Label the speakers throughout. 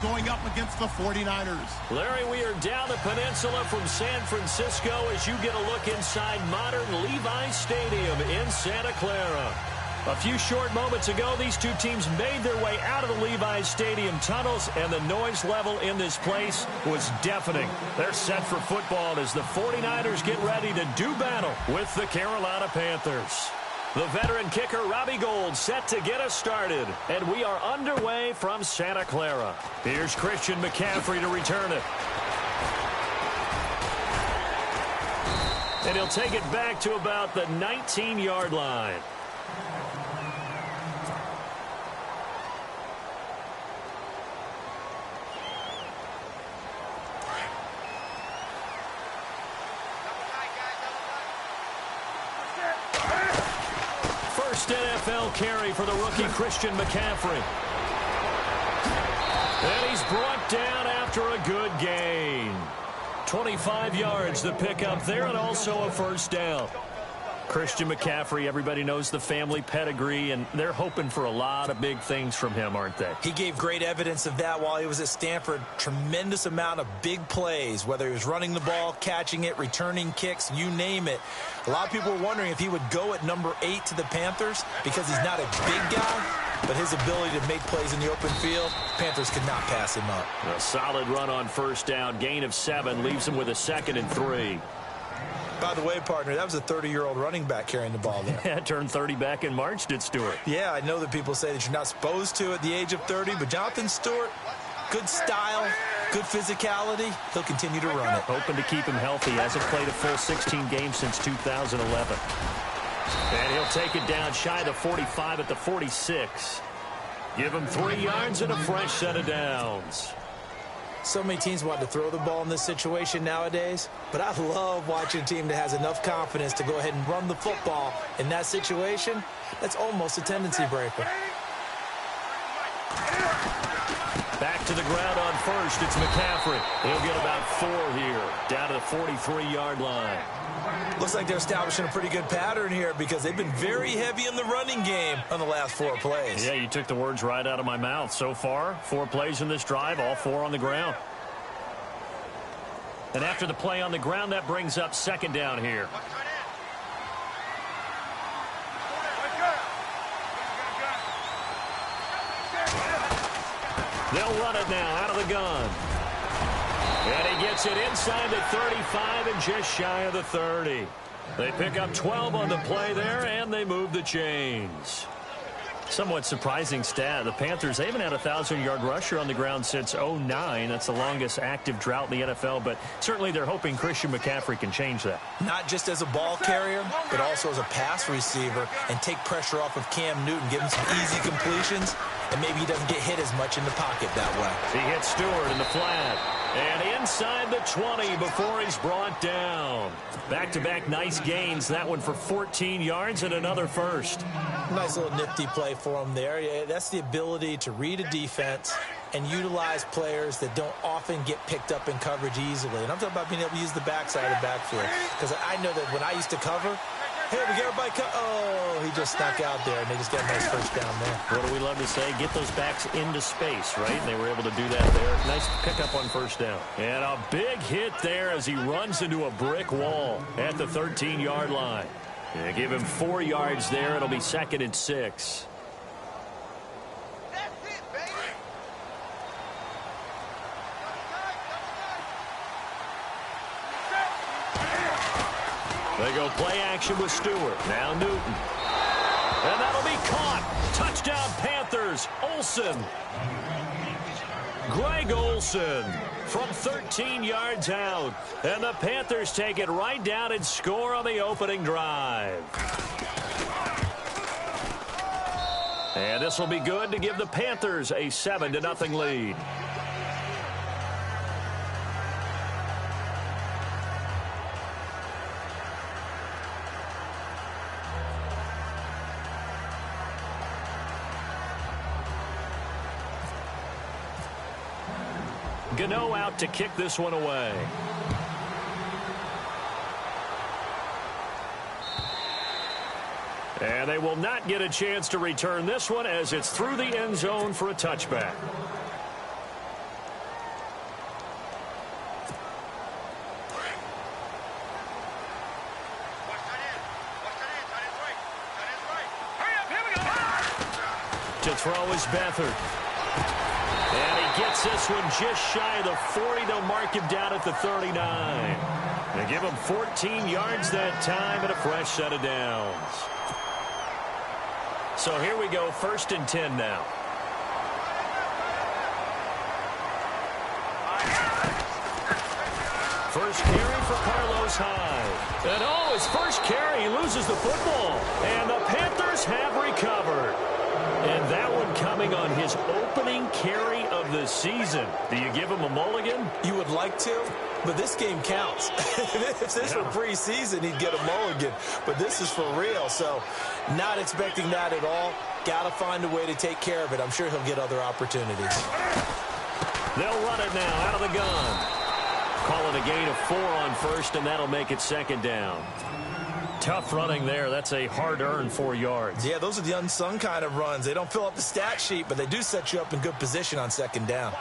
Speaker 1: going up against the 49ers.
Speaker 2: Larry, we are down the peninsula from San Francisco as you get a look inside modern Levi's Stadium in Santa Clara. A few short moments ago, these two teams made their way out of the Levi's Stadium tunnels, and the noise level in this place was deafening. They're set for football as the 49ers get ready to do battle with the Carolina Panthers. The veteran kicker, Robbie Gould, set to get us started. And we are underway from Santa Clara. Here's Christian McCaffrey to return it. And he'll take it back to about the 19-yard line. First NFL carry for the rookie Christian McCaffrey. And he's brought down after a good gain. 25 yards the pickup there, and also a first down. Christian McCaffrey, everybody knows the family pedigree, and they're hoping for a lot of big things from him, aren't they?
Speaker 3: He gave great evidence of that while he was at Stanford. Tremendous amount of big plays, whether he was running the ball, catching it, returning kicks, you name it. A lot of people were wondering if he would go at number 8 to the Panthers because he's not a big guy, but his ability to make plays in the open field, Panthers could not pass him up.
Speaker 2: A solid run on first down, gain of 7, leaves him with a 2nd and 3.
Speaker 3: By the way, partner, that was a 30-year-old running back carrying the ball there.
Speaker 2: Yeah, turned 30 back in March, did Stewart.
Speaker 3: Yeah, I know that people say that you're not supposed to at the age of 30, but Jonathan Stewart, good style, good physicality. He'll continue to run it.
Speaker 2: Hoping to keep him healthy. Hasn't played a full 16 games since 2011. And he'll take it down shy of the 45 at the 46. Give him 3 yards and a fresh set of downs.
Speaker 3: So many teams want to throw the ball in this situation nowadays, but I love watching a team that has enough confidence to go ahead and run the football in that situation. That's almost a tendency breaker.
Speaker 2: Back to the ground on first. It's McCaffrey. He'll get about 4 here, down to the 43-yard line.
Speaker 3: Looks like they're establishing a pretty good pattern here because they've been very heavy in the running game on the last 4 plays.
Speaker 2: Yeah, you took the words right out of my mouth. So far, 4 plays in this drive, all 4 on the ground. And after the play on the ground, that brings up 2nd down here. They'll run it now out of the gun. And he gets it inside the 35 and just shy of the 30. They pick up 12 on the play there, and they move the chains. Somewhat surprising stat. The Panthers, they haven't had a 1,000-yard rusher on the ground since 2009. That's the longest active drought in the NFL, but certainly they're hoping Christian McCaffrey can change that.
Speaker 3: Not just as a ball carrier, but also as a pass receiver, and take pressure off of Cam Newton, give him some easy completions, and maybe he doesn't get hit as much in the pocket that way.
Speaker 2: He hits Stewart in the flat. And inside the 20 before he's brought down. Back-to-back nice gains. That one for 14 yards and another first.
Speaker 3: Nice little nifty play for him there. Yeah, that's the ability to read a defense and utilize players that don't often get picked up in coverage easily. And I'm talking about being able to use the backside of the backfield. Because I know that when I used to cover, hey, we got everybody oh, he just snuck out there, and they just got a nice first down there.
Speaker 2: What do we love to say? Get those backs into space, right? And they were able to do that there. Nice pickup on first down. And a big hit there as he runs into a brick wall at the 13-yard line. Yeah, give him 4 yards there. It'll be 2nd and 6. They go play action with Stewart. Now Newton. And that'll be caught. Touchdown Panthers. Olsen. Greg Olsen from 13 yards out. And the Panthers take it right down and score on the opening drive. And this will be good to give the Panthers a 7-0 lead. Gano out to kick this one away. And they will not get a chance to return this one as it's through the end zone for a touchback. throw is Beathard. And he gets this one just shy of the 40. They'll mark him down at the 39. They give him 14 yards that time and a fresh set of downs. So here we go, 1st and 10 now. First carry for Carlos Hyde. And oh, his first carry, he loses the football. And the Panthers have recovered. And that one coming on his opening carry of the season. Do you give him a mulligan?
Speaker 3: You would like to, but this game counts. If this were preseason, he'd get a mulligan. But this is for real, so not expecting that at all. Got to find a way to take care of it. I'm sure he'll get other opportunities.
Speaker 2: They'll run it now out of the gun. Call it a gain of 4 on first, and that'll make it 2nd down. Tough running there. That's a hard-earned 4 yards.
Speaker 3: Yeah, those are the unsung kind of runs. They don't fill up the stat sheet, but they do set you up in good position on 2nd down.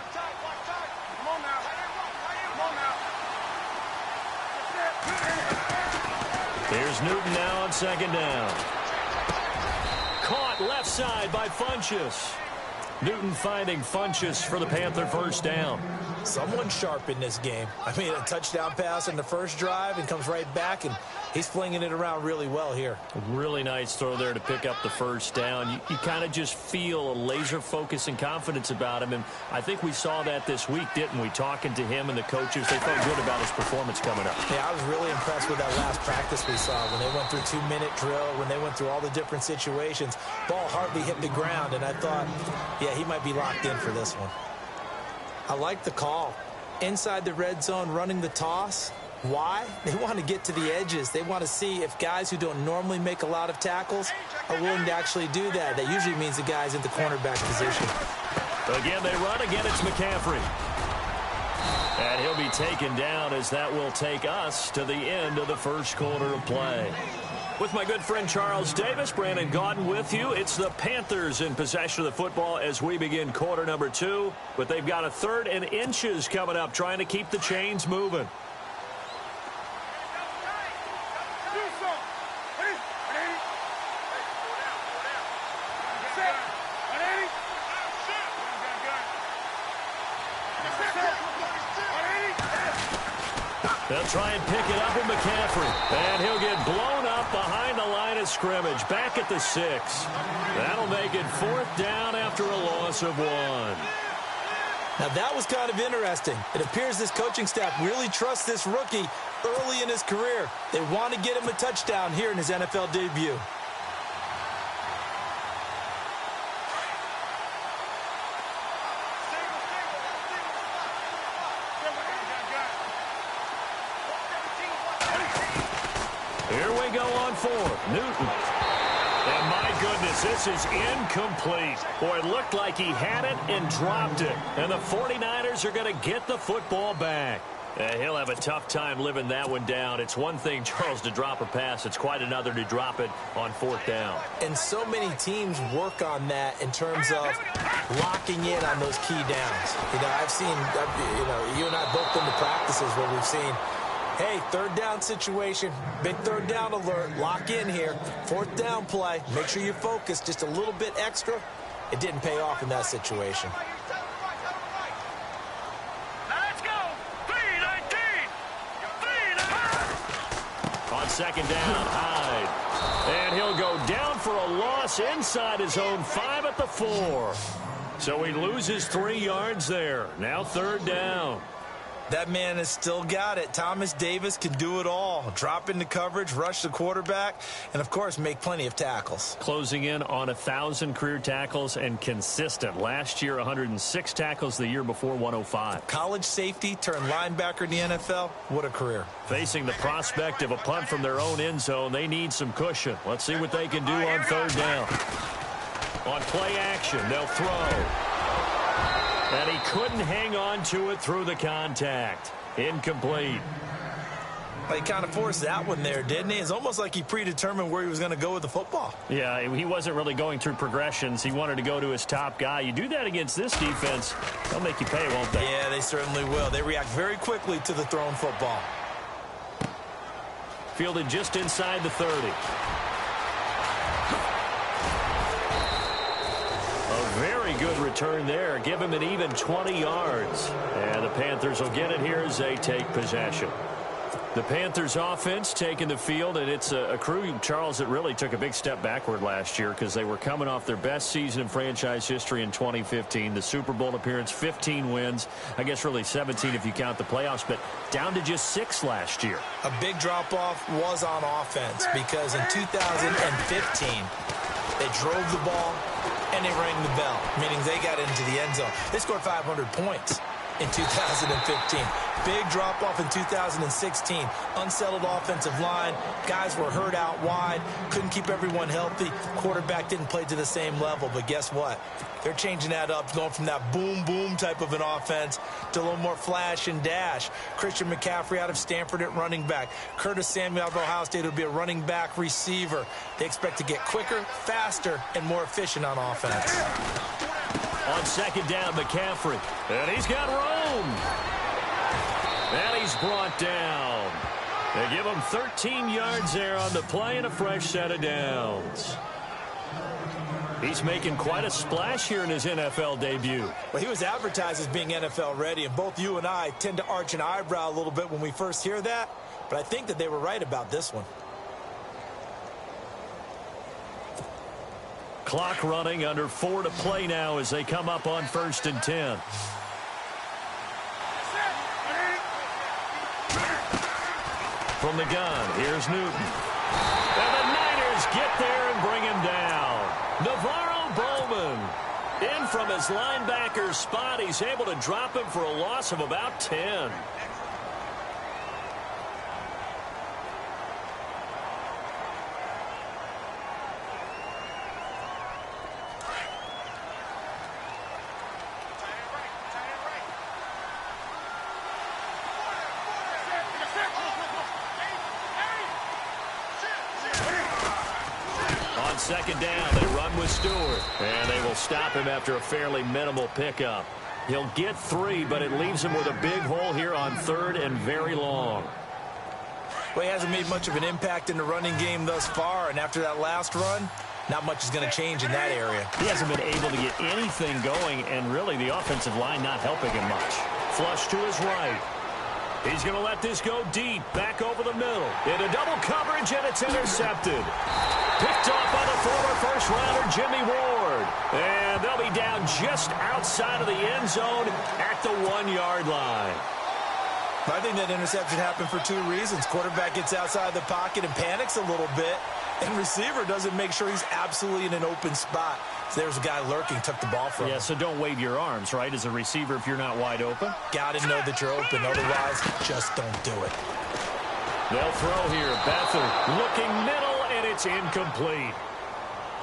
Speaker 2: Here's Newton now on 2nd down. Caught left side by Funchess. Newton finding Funchess for the Panther 1st down.
Speaker 3: Someone sharp in this game. I mean, a touchdown pass on the first drive and comes right back, and he's flinging it around really well here.
Speaker 2: Really nice throw there to pick up the 1st down. You kind of just feel a laser focus and confidence about him, and I think we saw that this week, didn't we? Talking to him and the coaches, they felt good about his performance coming up.
Speaker 3: Yeah, I was really impressed with that last practice we saw when they went through 2-minute drill, when they went through all the different situations. Ball hardly hit the ground, and I thought, yeah, he might be locked in for this one. I like the call. Inside the red zone, running the toss. Why? They want to get to the edges. They want to see if guys who don't normally make a lot of tackles are willing to actually do that. That usually means the guy's in the cornerback position.
Speaker 2: Again, they run. Again, it's McCaffrey. And he'll be taken down as that will take us to the end of the 1st quarter of play. With my good friend Charles Davis, Brandon Gaudin with you. It's the Panthers in possession of the football as we begin quarter number 2. But they've got a 3rd and inches coming up, trying to keep the chains moving. They'll try and pick it up with McCaffrey. And he'll get blown up behind the line of scrimmage. Back at the 6. That'll make it 4th down after a loss of 1.
Speaker 3: Now that was kind of interesting. It appears this coaching staff really trusts this rookie early in his career. They want to get him a touchdown here in his NFL debut.
Speaker 2: Here we go on 4th. Newton. And my goodness, this is incomplete. Boy, it looked like he had it and dropped it. And the 49ers are going to get the football back. He'll have a tough time living that one down. It's one thing, Charles, to drop a pass. It's quite another to drop it on 4th down.
Speaker 3: And so many teams work on that in terms of locking in on those key downs. You know, I've seen, you and I both been to practices where we've seen, hey, 3rd down situation, big 3rd down alert, lock in here, 4th down play, make sure you focus just a little bit extra. It didn't pay off in that situation.
Speaker 4: Let's go, 3-19.
Speaker 2: On 2nd down, Hyde. And he'll go down for a loss inside his own 5 at the 4. So he loses 3 yards there. Now 3rd down.
Speaker 3: That man has still got it. Thomas Davis can do it all. Drop into coverage, rush the quarterback, and, of course, make plenty of tackles.
Speaker 2: Closing in on 1,000 career tackles and consistent. Last year, 106 tackles. The year before, 105.
Speaker 3: College safety turned linebacker in the NFL. What a career.
Speaker 2: Facing the prospect of a punt from their own end zone, they need some cushion. Let's see what they can do on 3rd down. On play action, they'll throw. And he couldn't hang on to it through the contact. Incomplete.
Speaker 3: Well, he kind of forced that one there, didn't he? It's almost like he predetermined where he was going to go with the football.
Speaker 2: Yeah, he wasn't really going through progressions. He wanted to go to his top guy. You do that against this defense, they'll make you pay, won't they?
Speaker 3: Yeah, they certainly will. They react very quickly to the thrown football.
Speaker 2: Fielded just inside the 30. A good return there. Give him an even 20 yards. And the Panthers will get it here as they take possession. The Panthers offense taking the field, and it's a crew, Charles, that really took a big step backward last year because they were coming off their best season in franchise history in 2015. The Super Bowl appearance, 15 wins. I guess really 17 if you count the playoffs, but down to just 6 last year.
Speaker 3: A big drop-off was on offense because in 2015, they drove the ball and they rang the bell, meaning they got into the end zone. They scored 500 points in 2015. Big drop-off in 2016. Unsettled offensive line. Guys were hurt out wide. Couldn't keep everyone healthy. Quarterback didn't play to the same level. But guess what? They're changing that up, going from that boom-boom type of an offense to a little more flash and dash. Christian McCaffrey out of Stanford at running back. Curtis Samuel out of Ohio State will be a running back receiver. They expect to get quicker, faster, and more efficient on offense.
Speaker 2: On second down, McCaffrey. And he's got room. And he's brought down. They give him 13 yards there on the play and a fresh set of downs. He's making quite a splash here in his NFL debut.
Speaker 3: Well, he was advertised as being NFL ready, and both you and I tend to arch an eyebrow a little bit when we first hear that, but I think that they were right about this one.
Speaker 2: Clock running, under 4 to play now as they come up on 1st and 10. From the gun, here's Newton. And the Niners get there and bring him down. Navarro Bowman in from his linebacker spot. He's able to drop him for a loss of about 10. Second down, they run with Stewart, and they will stop him after a fairly minimal pickup. He'll get 3, but it leaves him with a big hole here on 3rd and very long.
Speaker 3: Well, he hasn't made much of an impact in the running game thus far, and after that last run, not much is going to change in that area.
Speaker 2: He hasn't been able to get anything going, and really the offensive line not helping him much. Flush to his right. He's going to let this go deep, back over the middle. Into double coverage, and it's intercepted. Picked off by the former first-rounder Jimmy Ward. And they'll be down just outside of the end zone at the 1-yard line.
Speaker 3: I think that interception happened for 2 reasons. Quarterback gets outside the pocket and panics a little bit, and receiver doesn't make sure he's absolutely in an open spot. So there's a guy lurking, took the ball from him.
Speaker 2: Yeah, so don't wave your arms, right, as a receiver if you're not wide open.
Speaker 3: Got to know that you're open. Otherwise, just don't do it.
Speaker 2: They'll throw here. Bethel looking middle, and it's incomplete.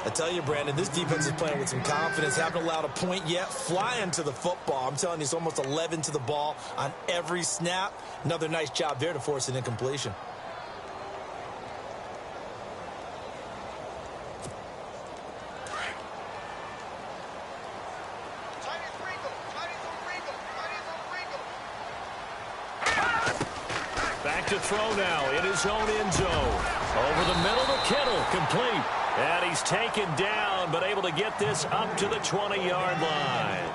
Speaker 3: I tell you, Brandon, this defense is playing with some confidence. Haven't allowed a point yet. Flying to the football. I'm telling you, it's almost 11 to the ball on every snap. Another nice job there to force an incompletion.
Speaker 2: Back to throw now in his own end zone. Over the middle to Kittle, complete. And he's taken down, but able to get this up to the 20-yard line.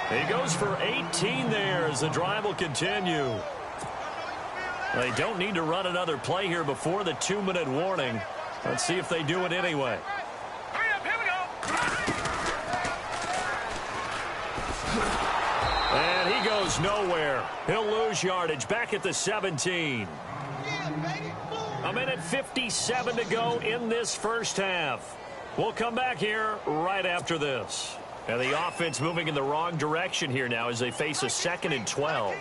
Speaker 2: He goes for 18 there as the drive will continue. They don't need to run another play here before the 2-minute warning. Let's see if they do it anyway.
Speaker 4: Hurry up, here we go.
Speaker 2: And he goes nowhere. He'll lose yardage back at the 17. A minute 57 to go in this first half. We'll come back here right after this. And the offense moving in the wrong direction here now as they face a 2nd and 12.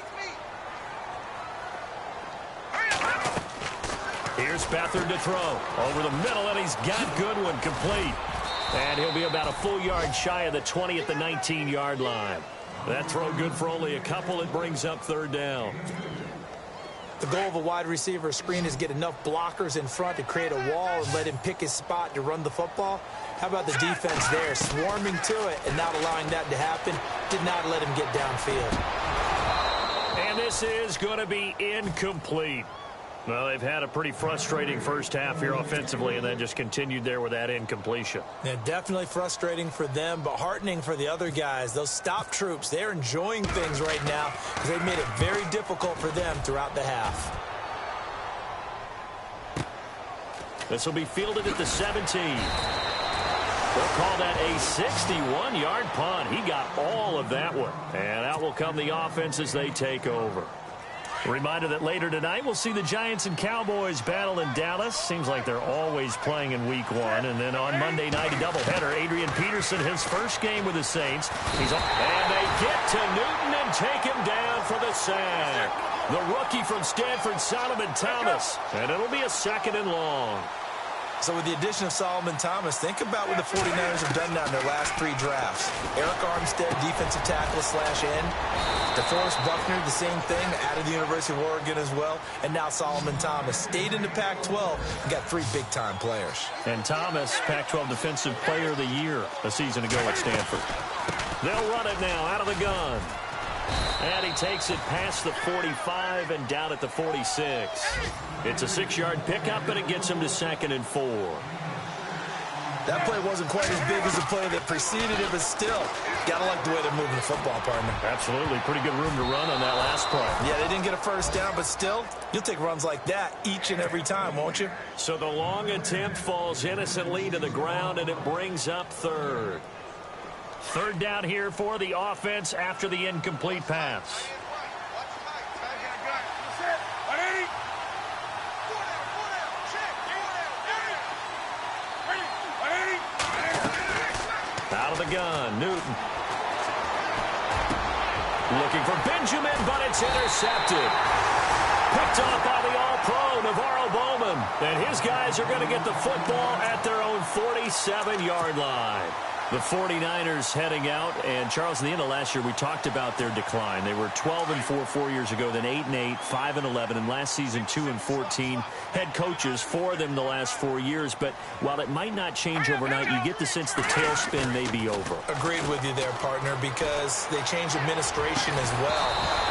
Speaker 2: Here's Beathard to throw. Over the middle, and he's got Goodwin complete. And he'll be about a full yard shy of the 20 at the 19-yard line. That throw good for only a couple. It brings up 3rd down.
Speaker 3: The goal of a wide receiver screen is get enough blockers in front to create a wall and let him pick his spot to run the football. How about the defense there, swarming to it and not allowing that to happen? Did not let him get downfield.
Speaker 2: And this is going to be incomplete. Well, they've had a pretty frustrating first half here offensively and then just continued there with that incompletion.
Speaker 3: Yeah, definitely frustrating for them, but heartening for the other guys. Those stop troops, they're enjoying things right now because they've made it very difficult for them throughout the half.
Speaker 2: This will be fielded at the 17. They'll call that a 61-yard punt. He got all of that one. And out will come the offense as they take over. Reminder that later tonight we'll see the Giants and Cowboys battle in Dallas. Seems like they're always playing in week 1. And then on Monday night, a doubleheader. Adrian Peterson, his first game with the Saints. And they get to Newton and take him down for the sack. The rookie from Stanford, Solomon Thomas. And it'll be a 2nd and long.
Speaker 3: So with the addition of Solomon Thomas, think about what the 49ers have done now in their last 3 drafts. Eric Armstead, defensive tackle / end. DeForest Buckner, the same thing, out of the University of Oregon as well. And now Solomon Thomas stayed in the Pac-12 and got 3 big-time players.
Speaker 2: And Thomas, Pac-12 Defensive Player of the Year a season ago at Stanford. They'll run it now out of the gun. And he takes it past the 45 and down at the 46. It's a 6-yard pickup, and it gets him to 2nd and 4.
Speaker 3: That play wasn't quite as big as the play that preceded it, but still, got to like the way they're moving the football, partner.
Speaker 2: Absolutely. Pretty good room to run on that last play.
Speaker 3: Yeah, they didn't get a first down, but still, you'll take runs like that each and every time, won't you?
Speaker 2: So the long attempt falls innocently to the ground, and it brings up 3rd. 3rd down here for the offense after the incomplete pass. Out of the gun, Newton. Looking for Benjamin, but it's intercepted. Picked off by the All-Pro, Navarro Bowman. And his guys are going to get the football at their own 47-yard line. The 49ers heading out, and Charles, at the end of last year, we talked about their decline. They were 12-4 4 years ago, then 8-8, 5-11, and last season 2-14. Head coaches, 4 of them the last 4 years, but while it might not change overnight, you get the sense the tailspin may be over.
Speaker 3: Agreed with you there, partner, because they changed administration as well,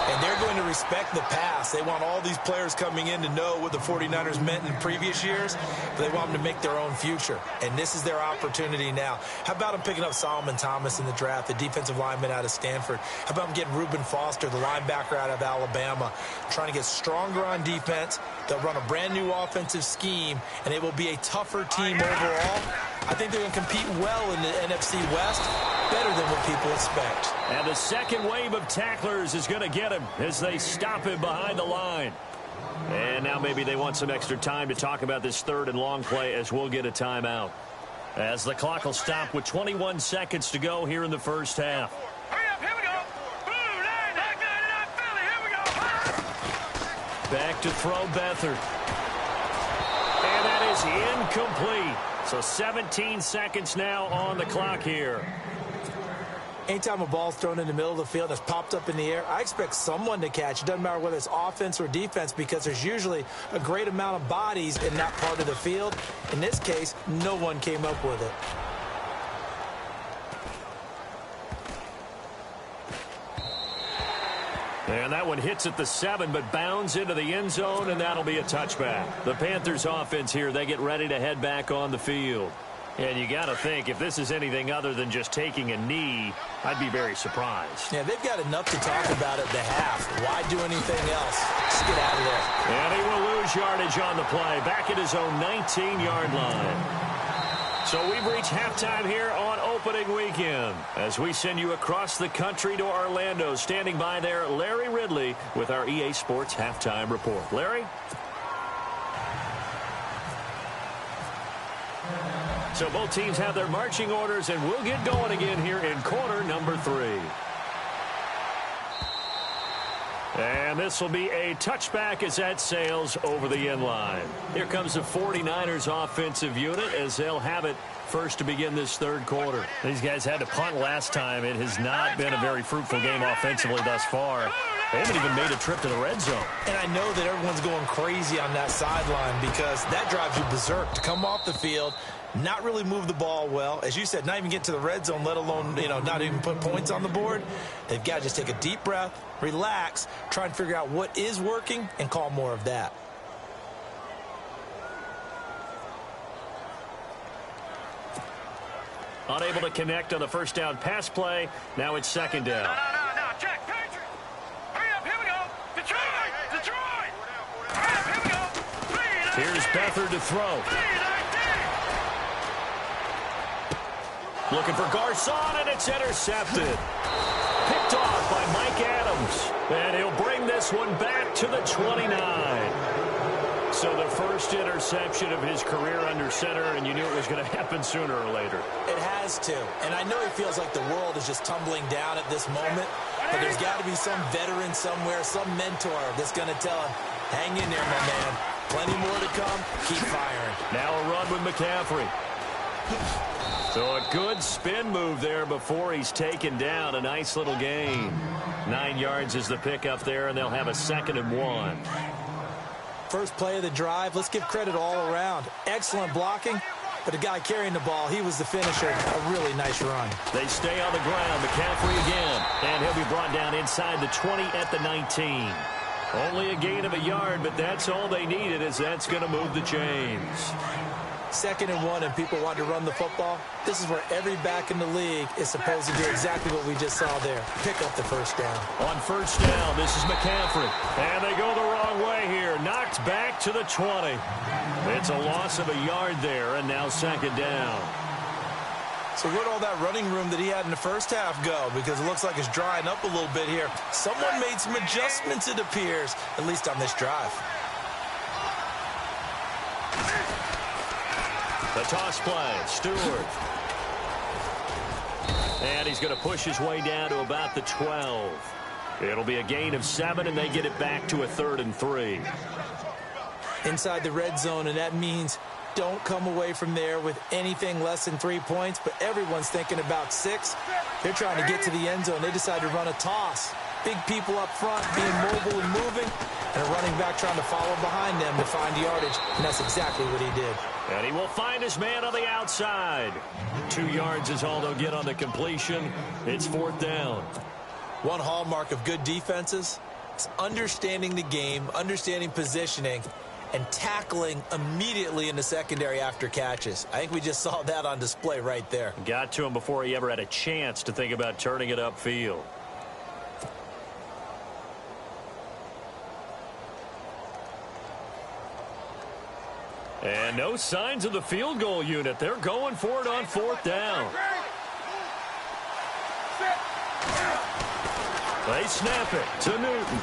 Speaker 3: and they're going to respect the pass. They want all these players coming in to know what the 49ers meant in previous years, but they want them to make their own future, and this is their opportunity now. How about them picking up Solomon Thomas in the draft, the defensive lineman out of Stanford? How about them getting Reuben Foster, the linebacker out of Alabama, trying to get stronger on defense? They'll run a brand-new offensive scheme, and it will be a tougher team overall. I think they're going to compete well in the NFC West, better than what people expect.
Speaker 2: And the second wave of tacklers is going to get him as they stop him behind the line. And now maybe they want some extra time to talk about this 3rd and long play as we'll get a timeout. As the clock will stop with 21 seconds to go here in the first half.
Speaker 4: Hurry up, here we go. Blue line, Philly, here we go.
Speaker 2: Back to throw Beathard. And that is incomplete. So 17 seconds now on the clock here.
Speaker 3: Anytime a ball's thrown in the middle of the field that's popped up in the air, I expect someone to catch. It doesn't matter whether it's offense or defense, because there's usually a great amount of bodies in that part of the field. In this case, no one came up with it.
Speaker 2: And that one hits at the 7, but bounds into the end zone, and that'll be a touchback. The Panthers offense here, they get ready to head back on the field. And you got to think, if this is anything other than just taking a knee, I'd be very surprised.
Speaker 3: Yeah, they've got enough to talk about at the half. Why do anything else? Just get out of there.
Speaker 2: And he will lose yardage on the play, back at his own 19-yard line. So we've reached halftime here on opening weekend as we send you across the country to Orlando. Standing by there, Larry Ridley with our EA Sports Halftime Report. Larry? So both teams have their marching orders, and we'll get going again here in quarter number 3. And this will be a touchback as that sails over the end line. Here comes the 49ers offensive unit as they'll have it first to begin this 3rd quarter. These guys had to punt last time. It has not been a very fruitful game offensively thus far. They haven't even made a trip to the red zone.
Speaker 3: And I know that everyone's going crazy on that sideline because that drives you berserk to come off the field, not really move the ball well. As you said, not even get to the red zone, let alone, not even put points on the board. They've got to just take a deep breath, relax, try and figure out what is working, and call more of that.
Speaker 2: Unable to connect on the first down pass play. Now it's second down.
Speaker 4: No. Check. Patriot. Hurry up. Here we go. Detroit. Hurry up. Here we go.
Speaker 2: Here's Beathard to throw. Looking for Garcon, and it's intercepted. Picked off by Mike Adams. And he'll bring this one back to the 29. So the first interception of his career under center, and you knew it was going to happen sooner or later.
Speaker 3: It has to. And I know he feels like the world is just tumbling down at this moment, but there's got to be some veteran somewhere, some mentor that's going to tell him, hang in there, my man. Plenty more to come. Keep firing.
Speaker 2: Now a run with McCaffrey. So a good spin move there before he's taken down. A nice little gain. 9 yards is the pickup there, and they'll have a 2nd and 1.
Speaker 3: First play of the drive. Let's give credit all around. Excellent blocking, but the guy carrying the ball, he was the finisher. A really nice run.
Speaker 2: They stay on the ground. McCaffrey again, and he'll be brought down inside the 20 at the 19. Only a gain of a yard, but that's all they needed, as that's going to move the chains.
Speaker 3: 2nd and 1, and people want to run the football. This is where every back in the league is supposed to do exactly what we just saw there. Pick up the first down.
Speaker 2: On first down, this is McCaffrey. And they go the wrong way here. Knocked back to the 20. It's a loss of a yard there, and now 2nd down.
Speaker 3: So where'd all that running room that he had in the first half go? Because it looks like it's drying up a little bit here. Someone made some adjustments, it appears, at least on this drive.
Speaker 2: The toss play, Stewart. And he's going to push his way down to about the 12. It'll be a gain of 7, and they get it back to a 3rd and 3.
Speaker 3: Inside the red zone, and that means don't come away from there with anything less than 3 points, but everyone's thinking about 6. They're trying to get to the end zone. They decide to run a toss. Big people up front being mobile and moving, and a running back trying to follow behind them to find yardage, and that's exactly what he did.
Speaker 2: And he will find his man on the outside. 2 yards is all they'll get on the completion. It's 4th down.
Speaker 3: One hallmark of good defenses is understanding the game, understanding positioning, and tackling immediately in the secondary after catches. I think we just saw that on display right there.
Speaker 2: Got to him before he ever had a chance to think about turning it upfield. And no signs of the field goal unit. They're going for it on 4th down. They snap it to Newton.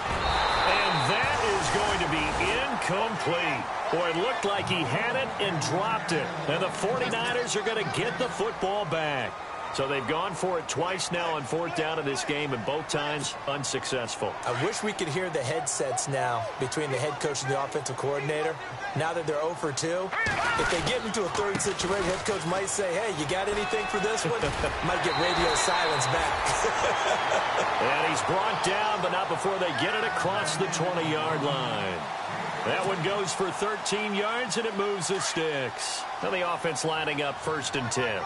Speaker 2: And that is going to be incomplete. Boy, it looked like he had it and dropped it. And the 49ers are going to get the football back. So they've gone for it twice now on 4th down in this game, and both times unsuccessful.
Speaker 3: I wish we could hear the headsets now between the head coach and the offensive coordinator. Now that they're 0 for 2, if they get into a third situation, head coach might say, hey, you got anything for this one? Might get radio silence back.
Speaker 2: And he's brought down, but not before they get it across the 20-yard line. That one goes for 13 yards, and it moves the sticks. Now the offense lining up 1st and 10.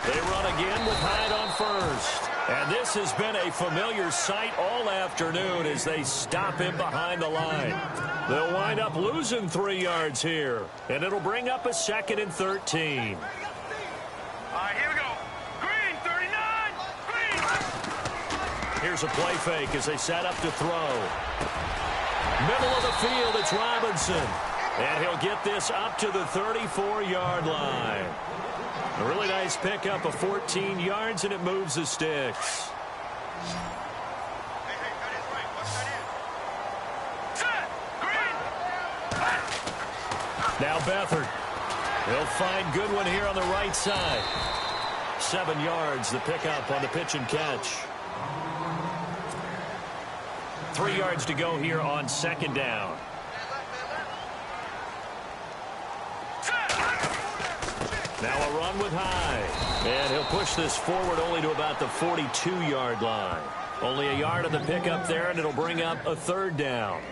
Speaker 2: They run again with Hyde on first. And this has been a familiar sight all afternoon as they stop him behind the line. They'll wind up losing 3 yards here. And it'll bring up a 2nd and 13.
Speaker 4: All right, here we go. Green, 39. Green.
Speaker 2: Here's a play fake as they set up to throw. Middle of the field, it's Robinson. And he'll get this up to the 34-yard line. A really nice pickup of 14 yards, and it moves the sticks. Now Beathard. He'll find Goodwin here on the right side. 7 yards, the pickup on the pitch and catch. 3 yards to go here on 2nd down. Now a run with Hyde. And he'll push this forward only to about the 42-yard line. Only a yard of the pickup there, and it'll bring up a 3rd down.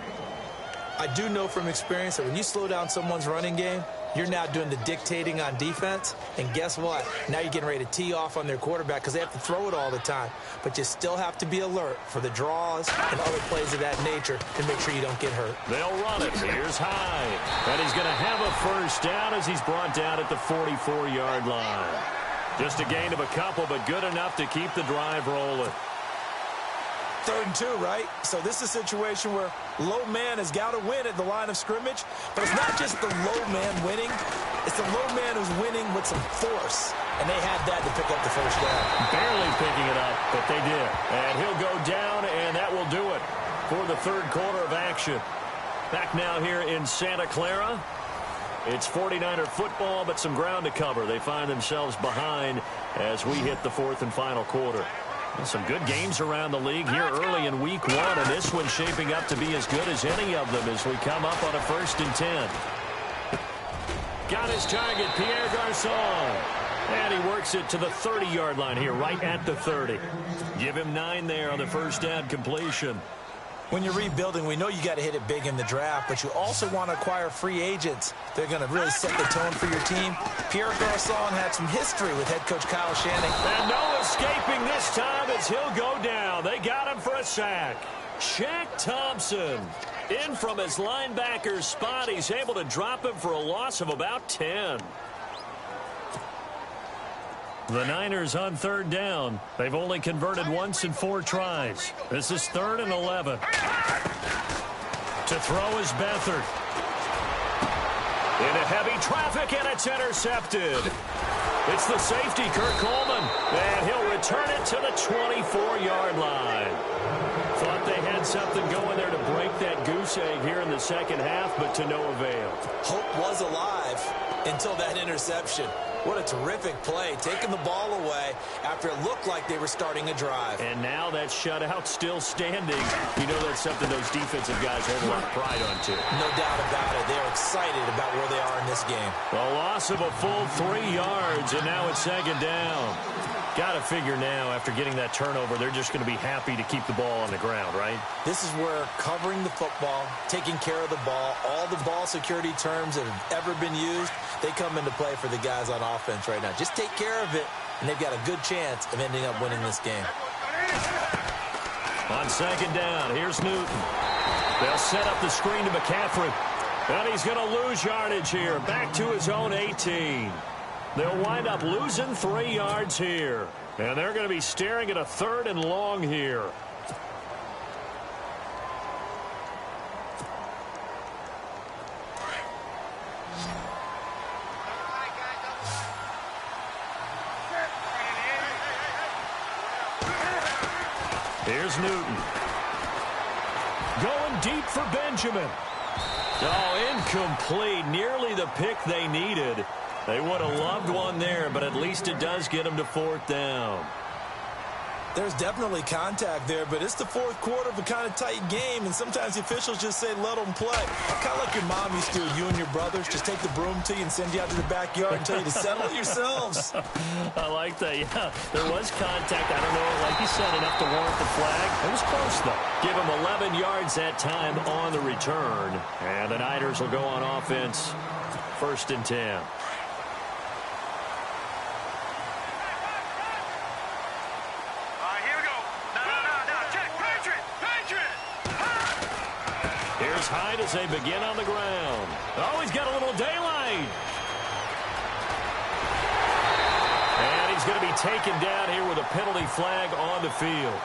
Speaker 3: I do know from experience that when you slow down someone's running game, You're now doing the dictating on defense, and guess what? Now you're getting ready to tee off on their quarterback because they have to throw it all the time. But you still have to be alert for the draws and other plays of that nature to make sure you don't get hurt.
Speaker 2: They'll run it. Here's Hyde. And he's going to have a first down as he's brought down at the 44-yard line. Just a gain of a couple, but good enough to keep the drive rolling.
Speaker 3: 3rd and 2, right? So this is a situation where low man has got to win at the line of scrimmage, but it's not just the low man winning. It's the low man who's winning with some force, and they had that to pick up the first down.
Speaker 2: Barely picking it up, but they did. And he'll go down, and that will do it for the 3rd quarter of action. Back now here in Santa Clara. It's 49er football, but some ground to cover. They find themselves behind as we hit the 4th and final quarter. Some good games around the league here early in week 1, and this one's shaping up to be as good as any of them as we come up on a 1st and 10. Got his target, Pierre Garçon. And he works it to the 30-yard line here, right at the 30. Give him 9 there on the first down completion.
Speaker 3: When you're rebuilding, we know you got to hit it big in the draft, but you also want to acquire free agents. They're going to really set the tone for your team. Pierre Garçon had some history with head coach Kyle Shanahan.
Speaker 2: And no escaping this time as he'll go down. They got him for a sack. Shaq Thompson in from his linebacker spot. He's able to drop him for a loss of about 10. The Niners on 3rd down. They've only converted once in 4 tries. This is 3rd and 11. To throw is Beathard. Into heavy traffic, and it's intercepted. It's the safety, Kurt Coleman. And he'll return it to the 24-yard line. Thought they had something going there to break that goose egg here in the second half, but to no avail.
Speaker 3: Hope was alive until that interception. What a terrific play, taking the ball away after it looked like they were starting a drive.
Speaker 2: And now that shutout still standing. You know that's something those defensive guys hold a lot of pride on, too.
Speaker 3: No doubt about it. They're excited about where they are in this game.
Speaker 2: A loss of a full 3 yards, and now it's 2nd down. Got to figure now, after getting that turnover, they're just going to be happy to keep the ball on the ground, right?
Speaker 3: This is where covering the football, taking care of the ball, all the ball security terms that have ever been used, they come into play for the guys on offense right now. Just take care of it, and they've got a good chance of ending up winning this game.
Speaker 2: On 2nd down, here's Newton. They'll set up the screen to McCaffrey. And he's going to lose yardage here, back to his own 18. They'll wind up losing 3 yards here. And they're going to be staring at a 3rd and long here. Here's Newton. Going deep for Benjamin. Oh, incomplete. Nearly the pick they needed. They would have loved one there, but at least it does get them to 4th down.
Speaker 3: There's definitely contact there, but it's the 4th quarter of a kind of tight game, and sometimes the officials just say, let them play. Kind of like your mom used to, you and your brothers, just take the broom to you and send you out to the backyard and tell you to settle it yourselves.
Speaker 2: I like that, yeah. There was contact. I don't know, like you said, enough to warrant the flag. It was close, though. Give them 11 yards that time on the return. And the Niners will go on offense, 1st and 10. Hyde as they begin on the ground. Oh, he's got a little daylight. And he's going to be taken down here with a penalty flag on the field.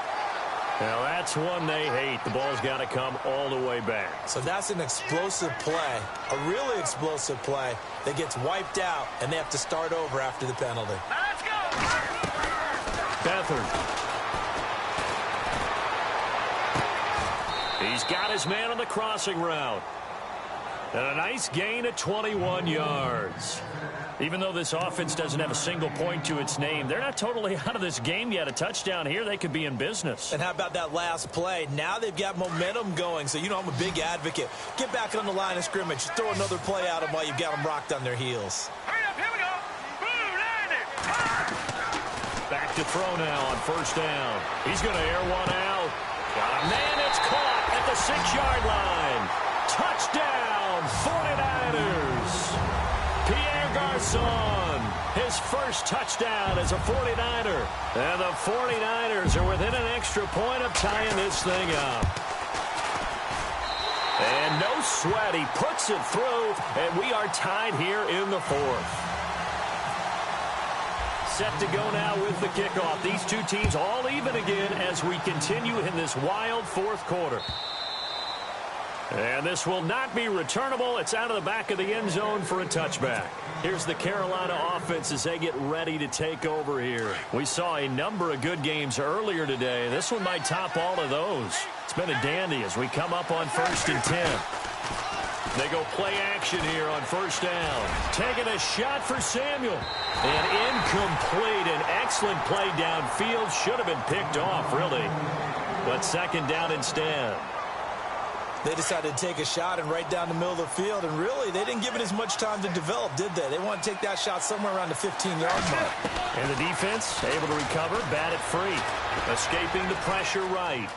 Speaker 2: Now, that's one they hate. The ball's got to come all the way back.
Speaker 3: So that's an explosive play, a really explosive play that gets wiped out, and they have to start over after the penalty.
Speaker 4: Let's go!
Speaker 2: Beathard. He's got his man on the crossing route. And a nice gain of 21 yards. Even though this offense doesn't have a single point to its name, they're not totally out of this game yet. A touchdown here, they could be in business.
Speaker 3: And how about that last play? Now they've got momentum going. So, you know, I'm a big advocate. Get back on the line of scrimmage. Throw another play at them while you've got them rocked on their heels.
Speaker 4: Hurry up, here we go. Boom,
Speaker 2: Back to throw now on 1st down. He's going to air one out. Got a man, it's caught at the 6-yard line. Touchdown, 49ers. this on. His first touchdown as a 49er. And the 49ers are within an extra point of tying this thing up. And no sweat. He puts it through, and we are tied here in the fourth. Set to go now with the kickoff. These two teams all even again as we continue in this wild fourth quarter. And this will not be returnable. It's out of the back of the end zone for a touchback. Here's the Carolina offense as they get ready to take over here. We saw a number of good games earlier today. This one might top all of those. It's been a dandy as we come up on 1st and 10. They go play action here on first down. Taking a shot for Samuel. And incomplete. An excellent play downfield. Should have been picked off, really. But second down instead.
Speaker 3: They decided to take a shot and right down the middle of the field. And really, they didn't give it as much time to develop, did they? They want to take that shot somewhere around the 15-yard mark.
Speaker 2: And the defense able to recover, bat it free. Escaping the pressure right.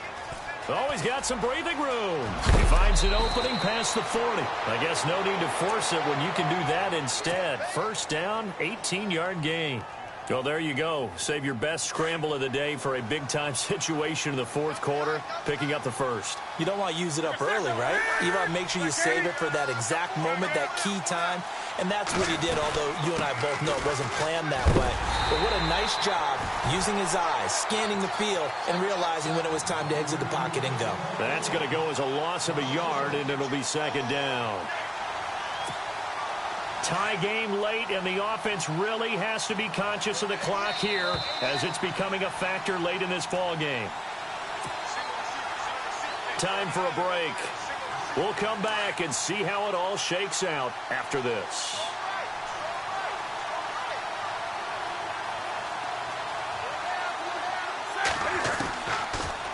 Speaker 2: Always got some breathing room. He finds an opening past the 40. I guess no need to force it when you can do that instead. First down, 18-yard gain. Well, there you go. Save your best scramble of the day for a big-time situation in the fourth quarter, picking up the first.
Speaker 3: You don't want to use it up early, right? You want to make sure you save it for that exact moment, that key time. And that's what he did, although you and I both know it wasn't planned that way. But what a nice job using his eyes, scanning the field, and realizing when it was time to exit the pocket and go.
Speaker 2: That's going to go as a loss of a yard, and it'll be second down. Tie game late, and the offense really has to be conscious of the clock here as it's becoming a factor late in this ball game. Time for a break. We'll come back and see how it all shakes out after this.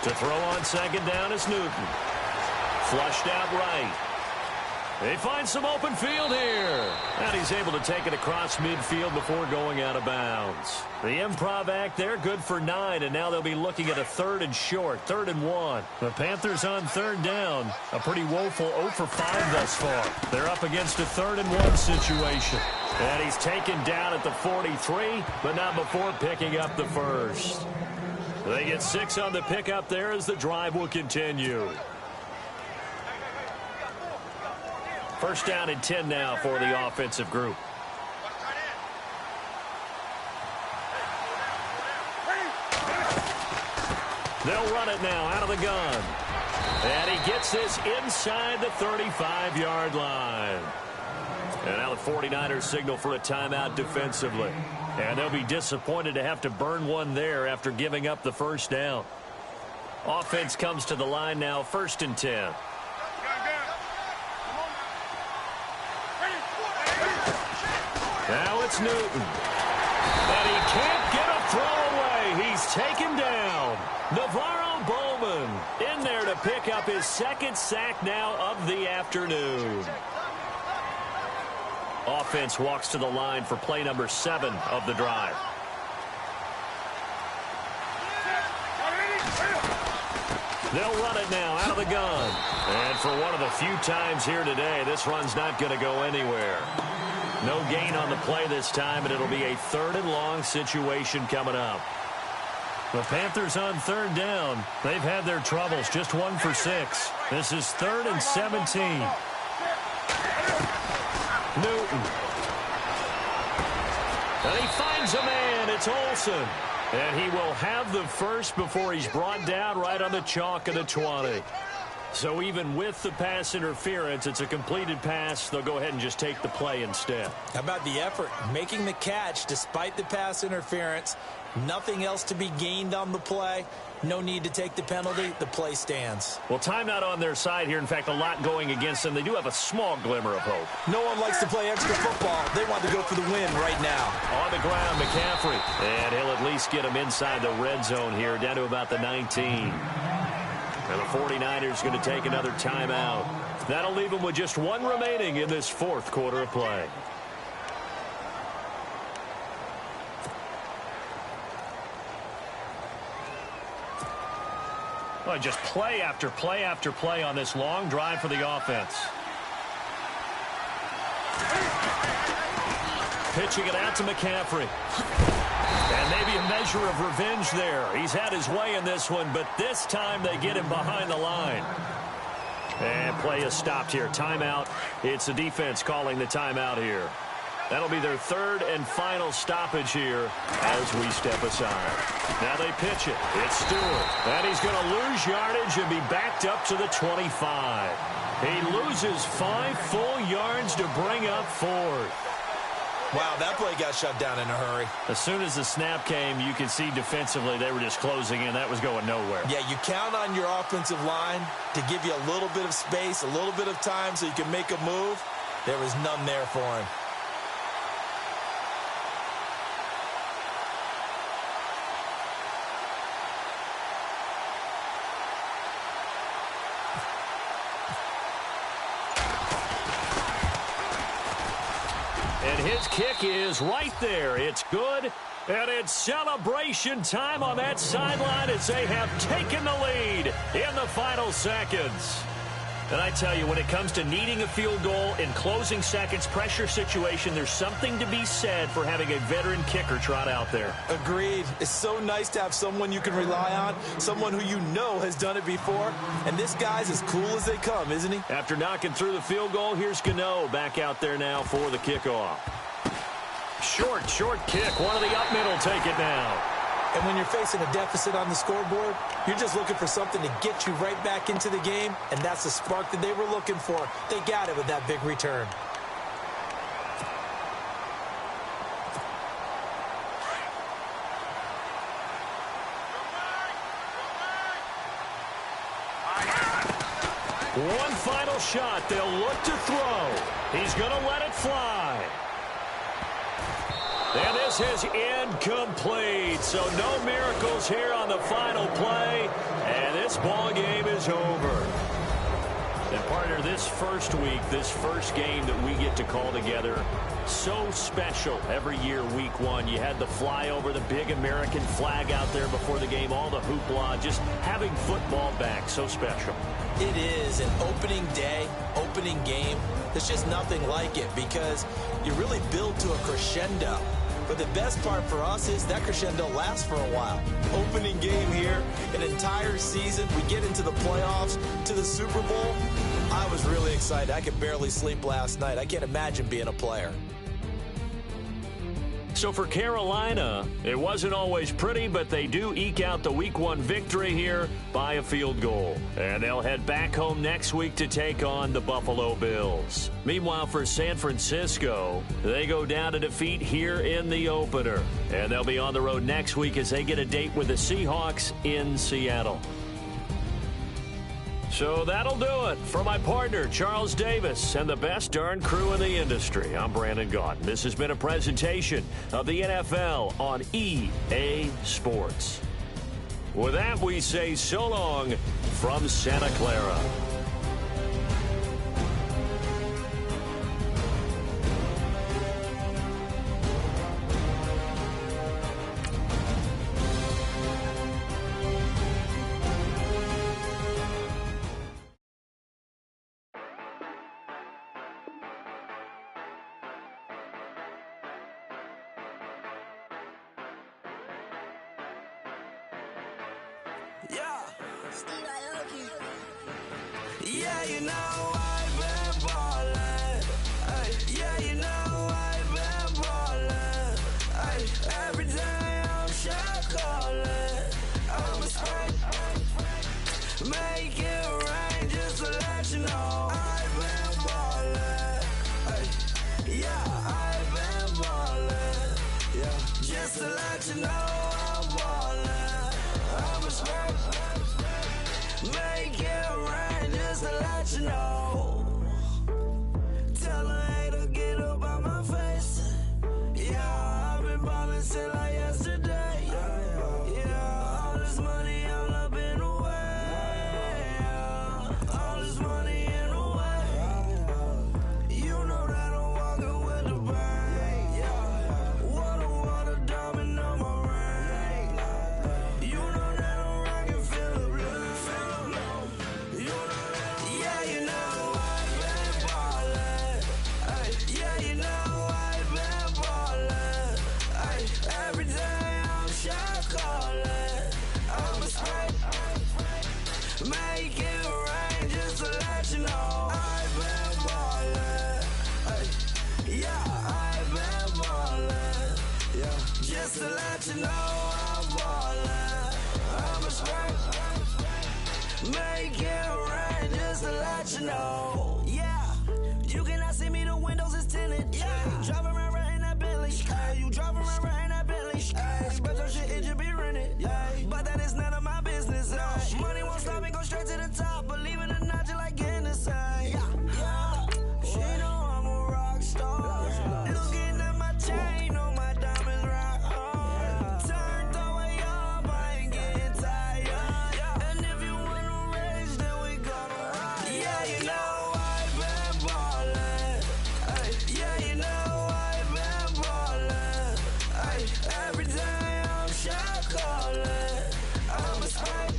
Speaker 2: To throw on second down is Newton. Flushed out right. They find some open field here. And he's able to take it across midfield before going out of bounds. The improv act there, good for 9, and now they'll be looking at a 3rd and short, 3rd and 1. The Panthers on 3rd down. A pretty woeful 0 for 5 thus far. They're up against a 3rd and 1 situation. And he's taken down at the 43, but not before picking up the first. They get 6 on the pickup there as the drive will continue. First down and 10 now for the offensive group. They'll run it now out of the gun. And he gets this inside the 35-yard line. And now the 49ers signal for a timeout defensively. And they'll be disappointed to have to burn one there after giving up the first down. Offense comes to the line now, 1st and 10. Now it's Newton. And he can't get a throw away. He's taken down. Navarro Bowman in there to pick up his 2nd sack now of the afternoon. Offense walks to the line for play number 7 of the drive. They'll run it now out of the gun. And for one of the few times here today, this run's not going to go anywhere. No gain on the play this time, and it'll be a 3rd and long situation coming up. The Panthers on 3rd down. They've had their troubles, just 1 for 6. This is 3rd and 17. Newton. And he finds a man. It's Olsen. And he will have the first before he's brought down right on the chalk of the 20. So even with the pass interference, it's a completed pass. They'll go ahead and just take the play instead. How about the effort? Making the catch despite the pass interference. Nothing else to be gained on the play. No need to take the penalty. The play stands. Well, timeout on their side here. In fact, a lot going against them. They do have a small glimmer of hope. No one likes to play extra football. They want to go for the win right now. On the ground, McCaffrey. And he'll at least get him inside the red zone here, down to about the 19. And the 49ers going to take another timeout. That'll leave them with just 1 remaining in this 4th quarter of play. Well, just play after play after play on this long drive for the offense. pitching it out to McCaffrey. And maybe a measure of revenge there. He's had his way in this one, but this time they get him behind the line. And play is stopped here. Timeout. It's the defense calling the timeout here. That'll be their third and final stoppage here as we step aside. Now they pitch it. It's Stewart. And he's going to lose yardage and be backed up to the 25. He loses 5 full yards to bring up 4th.
Speaker 3: Wow, that play got shut down in a hurry.
Speaker 2: As soon as the snap came, you could see defensively they were just closing in. That was going nowhere.
Speaker 3: Yeah, you count on your offensive line to give you a little bit of space, a little bit of time so you can make a move. There was none there for him.
Speaker 2: And his kick is right there. It's good, and it's celebration time on that sideline as they have taken the lead in the final seconds. And I tell you, when it comes to needing a field goal in closing seconds, pressure situation, there's something to be said for having a veteran kicker trot out there.
Speaker 3: Agreed. It's so nice to have someone you can rely on, someone who you know has done it before. And this guy's as cool as they come, isn't he?
Speaker 2: After knocking through the field goal, here's Gano back out there now for the kickoff. Short kick. One of the up middle take it now.
Speaker 3: And when you're facing a deficit on the scoreboard, you're just looking for something to get you right back into the game, and that's the spark that they were looking for. They got it with that big return.
Speaker 2: One final shot. They'll look to throw. He's going to let it fly. And this is incomplete, so no miracles here on the final play, and this ball game is over. And partner, this first week, this first game that we get to call together, so special every year, week 1. You had the flyover, the big American flag out there before the game, all the hoopla, just having football back, so special.
Speaker 3: It is an opening day, opening game. There's just nothing like it because you really build to a crescendo. But the best part for us is that crescendo lasts for a while. Opening game here, an entire season. We get into the playoffs, to the Super Bowl. I was really excited. I could barely sleep last night. I can't imagine being a player.
Speaker 2: So for Carolina, it wasn't always pretty, but they do eke out the Week 1 victory here by a field goal. And they'll head back home next week to take on the Buffalo Bills. Meanwhile, for San Francisco, they go down to defeat here in the opener. And they'll be on the road next week as they get a date with the Seahawks in Seattle. So that'll do it. For my partner, Charles Davis, and the best darn crew in the industry, I'm Brandon Gaudin. This has been a presentation of the NFL on EA Sports. With that, we say so long from Santa Clara.
Speaker 5: Yeah, you know I've been ballin'. Ay, yeah, you know I've been ballin'. Ay, every day I'm shot callin'. I'm a spring. Make it rain just to let you know I've been ballin'. Ay, yeah, I've been ballin'. Yeah, just to let you know I'm ballin'. I'm a spring. Make it rain just to let you know. Tell a hater get up on my face. Yeah, I've been ballin' since like yesterday. Yeah, all this money all up in the way. All this money in the way. You know that I'm walking with the bang. Water, diamond on my ring. You know that I'm rockin', feel the blue. You know that, yeah, you know know. Yeah, you cannot see me, the windows is tinted. Yeah, driving around right in that Bentley. Hey, you driving around right in that Bentley. Hey, but your shit, it should be rented. Yeah, but that is none of my business. Hey. Money won't stop me, go straight to the top. Believe it or not, you like getting the same. Yeah, she know I'm a rock star. Looking at my chain, on my diamonds rock hard. Turned the way up, I ain't getting tired. And if you wanna race, then we gonna ride. Yeah, you know I've been ballin'. Ay, yeah, you know I've been ballin'. Ay, every day I'm shot callin'. I'm a spike,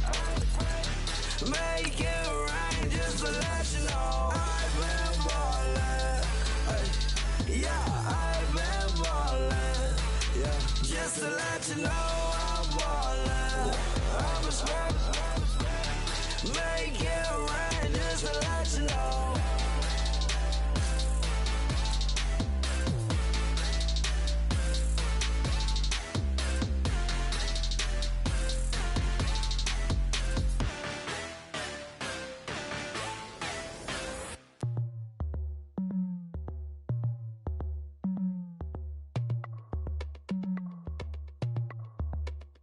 Speaker 5: make it rain just to let you know. I've been ballin'. Ay, yeah, I've been ballin'. Yeah, just to let you know I'm ballin'. I'm a spike, make it rain just to let you know.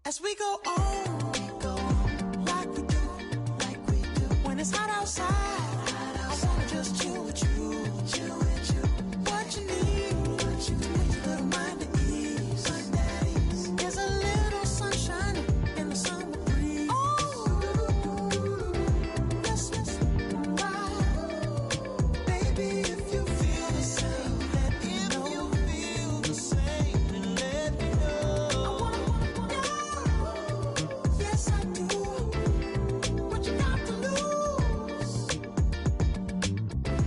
Speaker 6: As we go on, like we do. When it's hot outside, I wanna just chill with you. What you need, a little mind at ease. There's a little sunshine in the summer breeze. Let's ride. Baby, if you feel the same, let me know. If you feel the same, then let me know. Yes, I do. What you got to lose?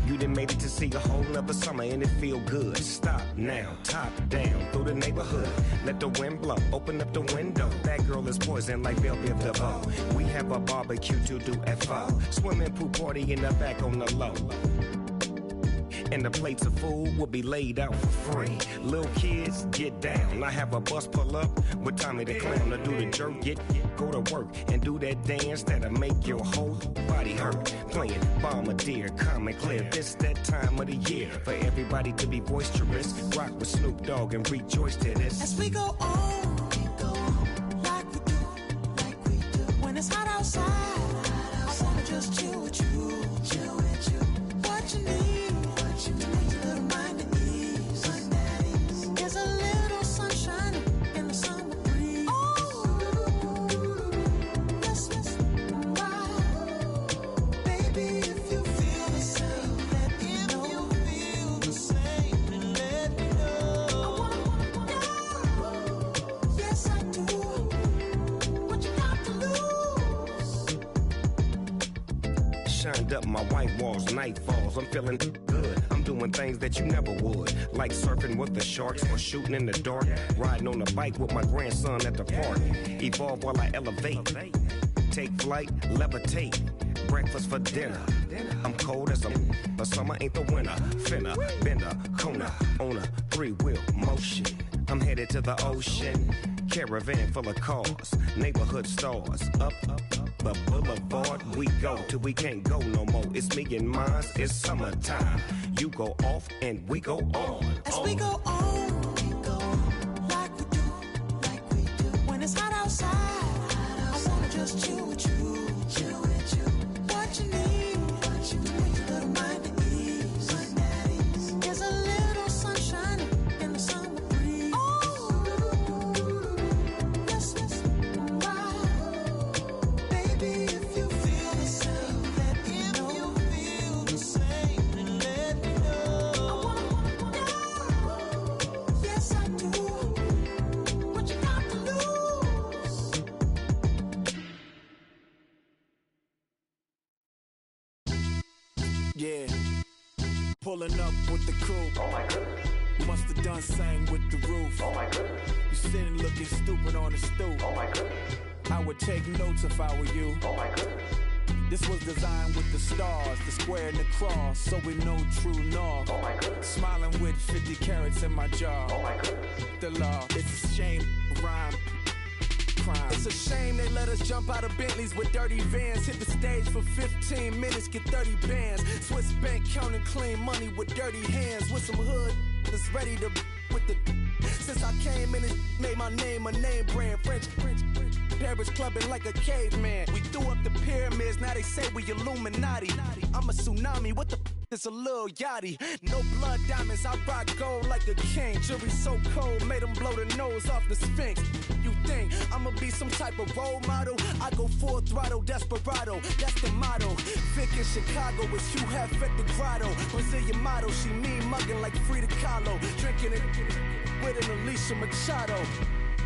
Speaker 7: You done made it to see a whole nother summer and it feel good. Stop now, top down through the neighborhood. Let the wind blow, open up the window. That girl is poison like Belleville DeVoe. We have a barbecue to do at 4. Swimming pool party in the back on the low. And the plates of food will be laid out for free. Little kids, get down. I have a bus pull up with Tommy the Clown to do the jerk. Go to work and do that dance that'll make your whole body hurt. Playing Bombardier, calm and clear. This that time of the year for everybody to be boisterous. Rock with Snoop Dogg and rejoice to this.
Speaker 6: As we go on, like we do. When it's hot outside, I wanna just chill with you. What you need, a little mind at ease. There's a little sunshine in the summer breeze. Let's ride. Baby, if you feel the same, let me know. If you feel the same, then let me know. Yes, I do. What you got to lose?
Speaker 7: Shined up my white walls, night falls. I'm feeling good. I'm doing things that you never would, like surfing with the sharks or shooting in the dark. Riding on a bike with my grandson at the park. Evolve while I elevate. Take flight, levitate. Breakfast for dinner. I'm cold as but summer ain't the winter. Finna, bender, Kona, on a 3-wheel motion. I'm headed to the ocean. Caravan full of cars, neighborhood stars. Up the boulevard we go till we can't go no more. It's me and mine, it's summertime. You go off and we go on.
Speaker 6: As we go on, like we do. When it's hot outside, I wanna just chill with you. What you need, a little mind at ease. There's a little sunshine in the summer breeze. Let's ride. Baby, if you feel the same, let me know. If you feel the same, then let me know. Yes, I do. What you got to lose?
Speaker 8: Yeah, pulling up with the crew.
Speaker 4: Oh my goodness.
Speaker 8: Must have done same with the roof.
Speaker 4: Oh my goodness.
Speaker 8: You sitting looking stupid on the stoop.
Speaker 4: Oh my goodness.
Speaker 8: I would take notes if I were you.
Speaker 4: Oh my goodness.
Speaker 8: This was designed with the stars, the square and the cross, so we know true north.
Speaker 4: Oh my goodness.
Speaker 8: Smiling with 50 carats in my jaw.
Speaker 4: Oh my goodness.
Speaker 8: The law, it's a shame, rhyme. crime. It's a shame they let us jump out of Bentleys with dirty vans. Hit the stage for 15 minutes, get 30 bands. Swiss bank counting clean money with dirty hands. With some hood that's ready to with the. Since I came in, it made my name a name brand. French. Paris clubbing like a caveman. We threw up the pyramids, now they say we Illuminati. I'm a tsunami, what the it's a little yachty. No blood diamonds, I rock gold like a king. Jury so cold, made them blow the nose off the Sphinx. You think I'ma be some type of role model? I go full throttle, desperado, that's the motto. Vic in Chicago is Hugh Hef at the grotto. Brazilian model, she mean mugging like Frida Kahlo. Drinking it with an Alicia Machado.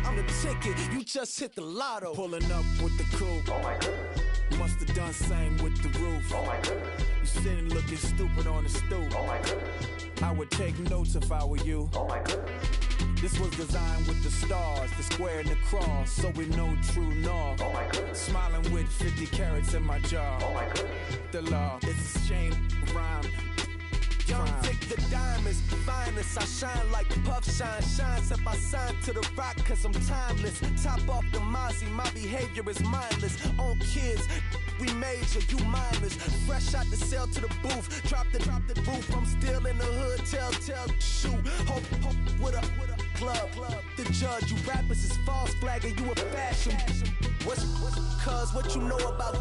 Speaker 8: I'm the ticket, you just hit the lotto. Pulling up with the coupe. Oh my goodness. Must have done same with the roof. Oh my goodness. You sitting looking stupid on the stoop. Oh my goodness. I would take notes if I were you. Oh my goodness. This was designed with the stars, the square and the cross, so we know true north. Oh my goodness. Smiling with 50 carats in my jaw. Oh my goodness. The law, it's a shame, rhyme. Young Vic the diamonds, finest. I shine like puff shine. Shines if I sign to the rock, cause I'm timeless. Top off the Mozzie, my behavior is mindless. On kids, we major, you mindless. Fresh out the cell to the booth. Drop the booth, I'm still in the hood. Tell, shoot. Hope with a club. The judge, you rappers is false flagging, you a fashion. What's cuz, what you know about?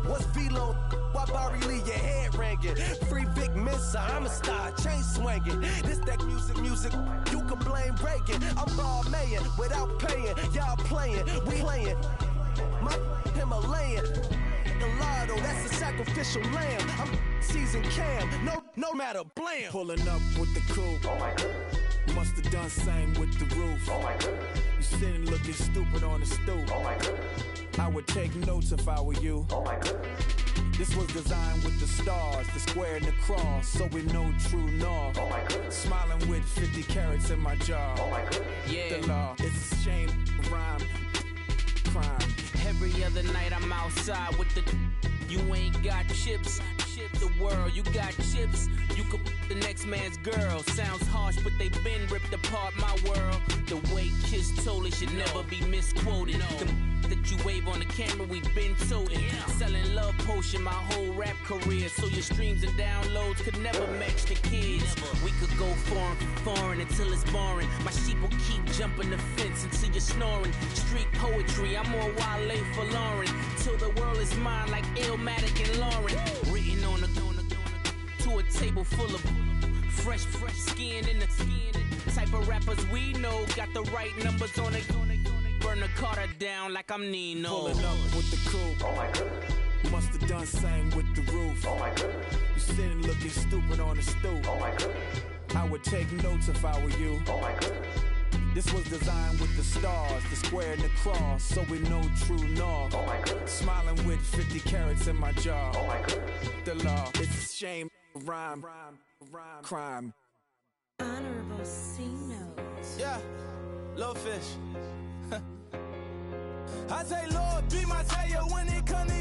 Speaker 8: What's Velo? Why Barry Lee, your head ringing? Free Vic Mensa, I'm a star, chain swinging. This that music, you can blame Reagan. I'm ball mayin' without paying. Y'all playing, we playing. My Himalayan. The lotto, that's a sacrificial lamb. I'm season cam, no matter, blam. Pulling up with the coupe. Oh my goodness. Must have done same with the roof. Oh my goodness. You sitting looking stupid on the stoop. Oh my goodness. I would take notes if I were you. Oh my goodness. This was designed with the stars, the square and the cross, so we know true north. Oh my goodness. Smiling with 50 carats in my jaw. Oh my goodness. Yeah. The law, it's a shame, rhyme, crime.
Speaker 9: Every other night I'm outside with the. You ain't got chips. The world, you got chips. You could the next man's girl. Sounds harsh, but they been ripped apart my world. The way Kiss told it should never be misquoted. The that you wave on the camera, we been toting. Selling love potion my whole rap career. So your streams and downloads could never match the kids. We could go foreign until it's boring. My sheep will keep jumping the fence until you're snoring. Street poetry, I'm more Wale for Lauren. Till the world is mine like Illmatic and Lauren. Written on to a table full of fresh skin in the type of rappers we know. Got the right numbers on it. Burn the Carter down like I'm Nino.
Speaker 8: Pulling up with the coupe. Oh my goodness. Must have done same with the roof. Oh my goodness. You sitting looking stupid on the stoop. Oh my goodness. I would take notes if I were you. Oh my goodness. This was designed with the stars, the square and the cross, so we know true north. Oh my goodness. Smiling with 50 carats in my jaw. Oh my goodness. The law, it's a shame, rhyme, crime.
Speaker 6: Honorable C notes.
Speaker 8: Yeah, low fish. I say, Lord, be my savior when it comes to